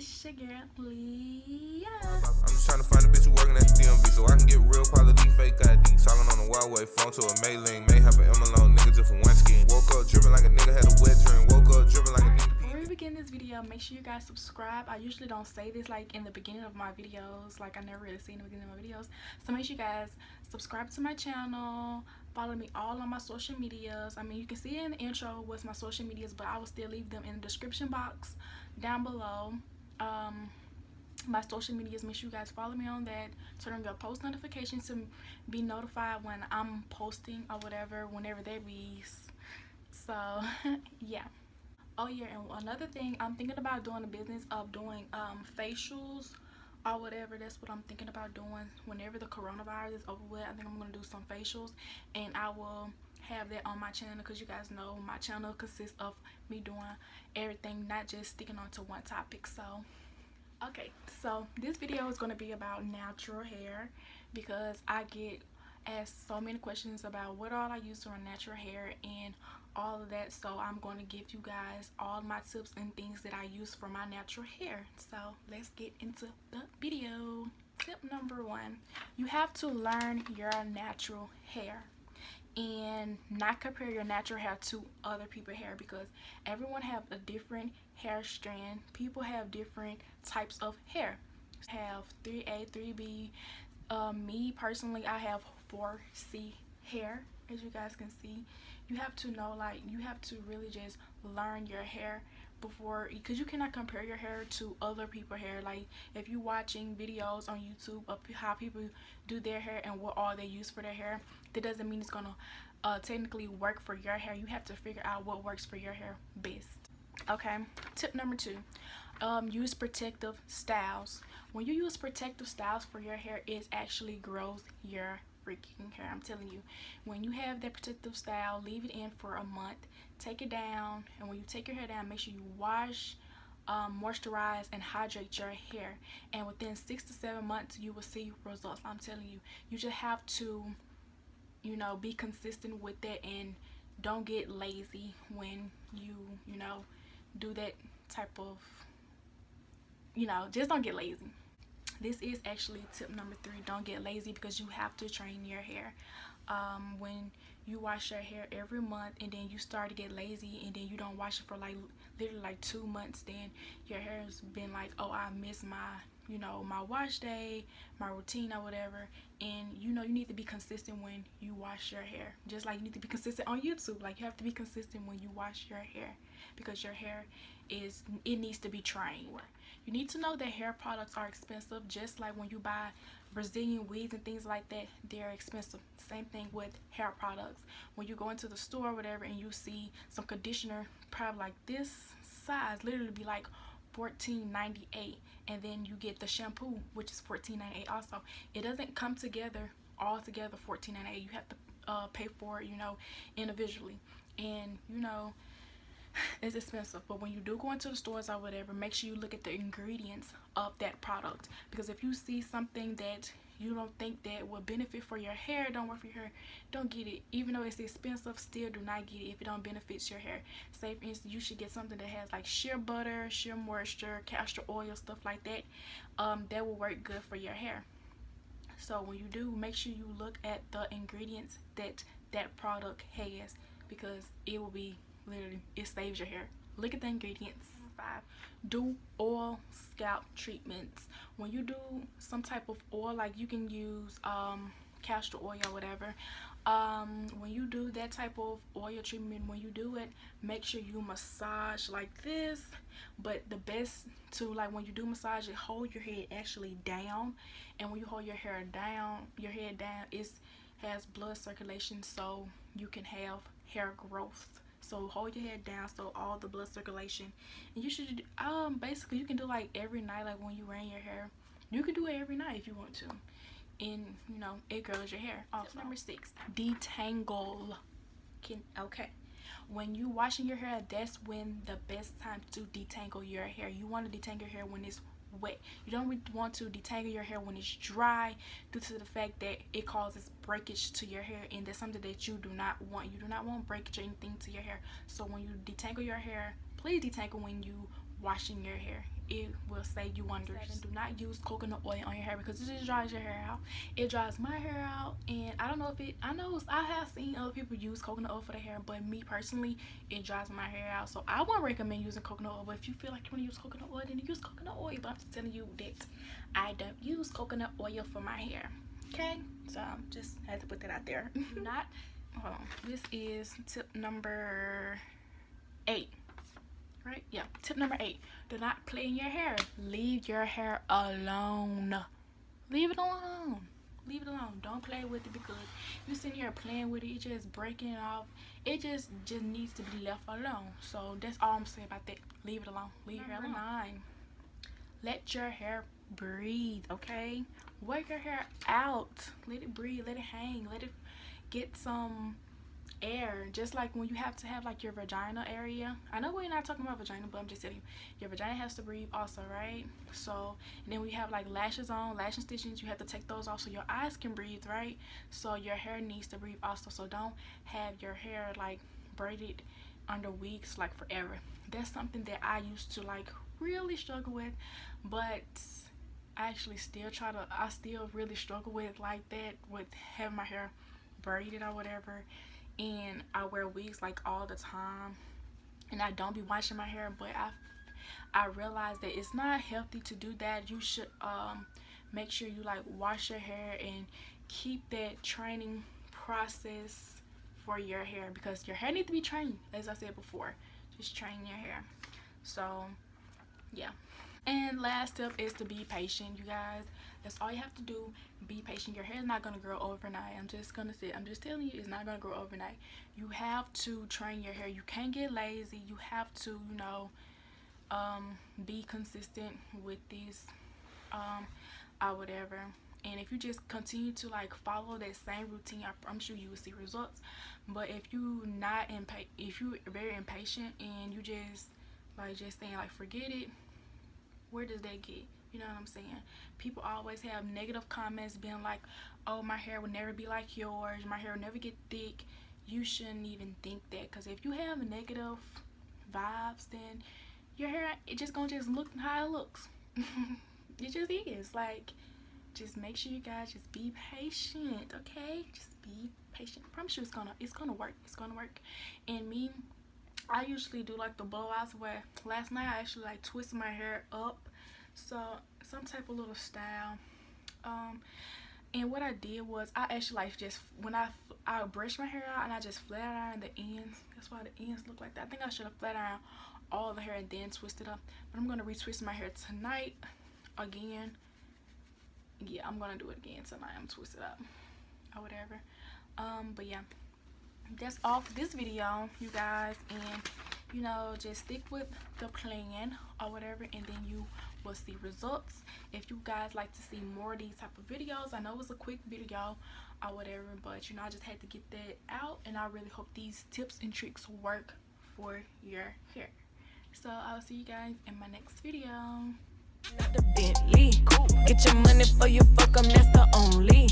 It's your girl, Leah. I'm just trying to find a bitch who working at the DMV so I can get real quality fake ID. Talking on the Huawei phone to a mailing. May have an M alone, nigga just for one skin. Woke up dripping like a nigga had a wet dream. Woke up dripping like a nigga. Before we begin this video, make sure you guys subscribe. I usually don't say this like in the beginning of my videos, like I never really say in the beginning of my videos. So make sure you guys subscribe to my channel, follow me all on my social medias. I mean, you can see in the intro what's my social medias, but I will still leave them in the description box down below. My social medias, make sure you guys follow me on that, turn on your post notifications to be notified when I'm posting or whatever, whenever that be. So yeah. Oh yeah, and another thing, I'm thinking about doing a business of doing facials or whatever. That's what I'm thinking about doing whenever the coronavirus is over with. I think I'm gonna do some facials, and I will have that on my channel, because you guys know my channel consists of me doing everything, not just sticking on to one topic. So okay, so this video is going to be about natural hair, because I get asked so many questions about what all I use for my natural hair and all of that. So I'm going to give you guys all my tips and things that I use for my natural hair. So let's get into the video. Tip number 1, you have to learn your natural hair and not compare your natural hair to other people's hair, because everyone have a different hair strand. People have different types of hair. Have 3A, 3B. Me personally, I have 4C hair, as you guys can see. You have to know, like, you have to really just learn your hair before, because you cannot compare your hair to other people's hair. Like, if you're watching videos on YouTube of how people do their hair and what all they use for their hair, that doesn't mean it's gonna technically work for your hair. You have to figure out what works for your hair best. Okay, tip number 2, use protective styles. When you use protective styles for your hair, it actually grows your freaking hair. I'm telling you, when you have that protective style, leave it in for a month, take it down, and when you take your hair down, make sure you wash, moisturize, and hydrate your hair, and within 6 to 7 months you will see results. I'm telling you, you just have to, you know, be consistent with that, and don't get lazy when you know, do that type of, just don't get lazy. This is actually tip number 3. Don't get lazy, because you have to train your hair. When you wash your hair every month and then you start to get lazy and then you don't wash it for like literally like 2 months, then your hair has been like, oh, I miss my, my wash day, my routine or whatever. And you need to be consistent when you wash your hair, just like you need to be consistent on YouTube. Like, you have to be consistent when you wash your hair, because your hair needs to be trained. You need to know that hair products are expensive, just like when you buy Brazilian wigs and things like that, they're expensive. Same thing with hair products. When you go into the store or whatever and you see some conditioner probably like this size, literally be like $14.98, and then you get the shampoo, which is $14.98 also. It doesn't come together all together $14.98. You have to pay for it, individually, and it's expensive. But when you do go into the stores or whatever, make sure you look at the ingredients of that product, because if you see something that you don't think that will benefit for your hair, don't work for your hair, don't get it. Even though it's expensive, still do not get it if it don't benefit your hair. Say for instance, you should get something that has like shea butter, shea moisture, castor oil, stuff like that. That will work good for your hair. So when you do, make sure you look at the ingredients that product has, because it will be literally, it saves your hair. Look at the ingredients. 5, do oil scalp treatments. When you do some type of oil, like you can use castor oil or whatever, when you do that type of oil treatment, when you do it, make sure you massage like this. But the best to, like, when you do massage it, hold your head actually down, and when you hold your head down, it has blood circulation, so you can have hair growth. So hold your head down, so all the blood circulation. And you should basically, you can do like every night, like when you wearing your hair, you can do it every night if you want to, and it grows your hair. Also, number 6, detangle. Okay, when you washing your hair, that's when the best time to detangle your hair. You want to detangle your hair when it's wet. You don't want to detangle your hair when it's dry, due to the fact that it causes breakage to your hair, and that's something that you do not want. You do not want breakage or anything to your hair. So when you detangle your hair, please detangle when you washing your hair. it will save you wonders. Do not use coconut oil on your hair because it just dries your hair out. It dries my hair out, and I don't know if it, I have seen other people use coconut oil for their hair, but me personally, it dries my hair out. So I won't recommend using coconut oil, but if you feel like you want to use coconut oil, then use coconut oil. But I'm just telling you that I don't use coconut oil for my hair. Okay, so just had to put that out there. Not, hold on, this is tip number 8. Right? Yeah. Tip number 8. Do not play in your hair. Leave your hair alone. Leave it alone. Leave it alone. Don't play with it because you sitting here playing with it, it just breaking it off. It just needs to be left alone. So that's all I'm saying about that. Leave it alone. Leave your hair alone. 9. Let your hair breathe, okay? Work your hair out. Let it breathe. Let it hang. Let it get some air, just like when you have to have like your vagina area. I know we're not talking about vagina, but I'm just telling you, your vagina has to breathe also, right? So, and then we have like lashes on, lash extensions, you have to take those off so your eyes can breathe, right? So your hair needs to breathe also. So don't have your hair like braided under wigs like forever. That's something that I used to like really struggle with, but I actually still I still really struggle with like that, with having my hair braided or whatever. And I wear wigs like all the time, and I don't be washing my hair, but I realize that it's not healthy to do that. You should make sure you like wash your hair and keep that training process for your hair, because your hair needs to be trained, as I said before. Just train your hair. So yeah. And last tip is to be patient, you guys. That's all you have to do. Be patient. Your hair is not gonna grow overnight. I'm just telling you, it's not gonna grow overnight. You have to train your hair. You can't get lazy. You have to, you know, be consistent with this or whatever. And if you just continue to like follow that same routine, I promise you will see results. But if you're very impatient and you just saying like forget it, where does that get? You know what I'm saying? People always have negative comments being like, oh, my hair will never be like yours, my hair will never get thick. You shouldn't even think that, because if you have negative vibes, then your hair, it just gonna just look how it looks. It just is. Like, just make sure you guys just be patient, okay? Just be patient. I promise you it's gonna work. It's gonna work. And me, I usually do like the blowouts, where last night I actually like twisted my hair up, so some type of little style. And what I did was I actually like just when I brushed my hair out and I just flat ironed the ends. That's why the ends look like that. I think I should have flat ironed all the hair and then twist it up, but I'm gonna retwist my hair tonight again. Yeah, I'm gonna do it again tonight. I'm twist it up or whatever. But yeah, that's all for this video, you guys. And you know, just stick with the plan or whatever, and then you will see results. If you guys like to see more of these type of videos, I know it was a quick video or whatever, but you know, I just had to get that out, and I really hope these tips and tricks work for your hair. So I'll see you guys in my next video. The Bentley. Get your money for you, fuck 'em, that's the only.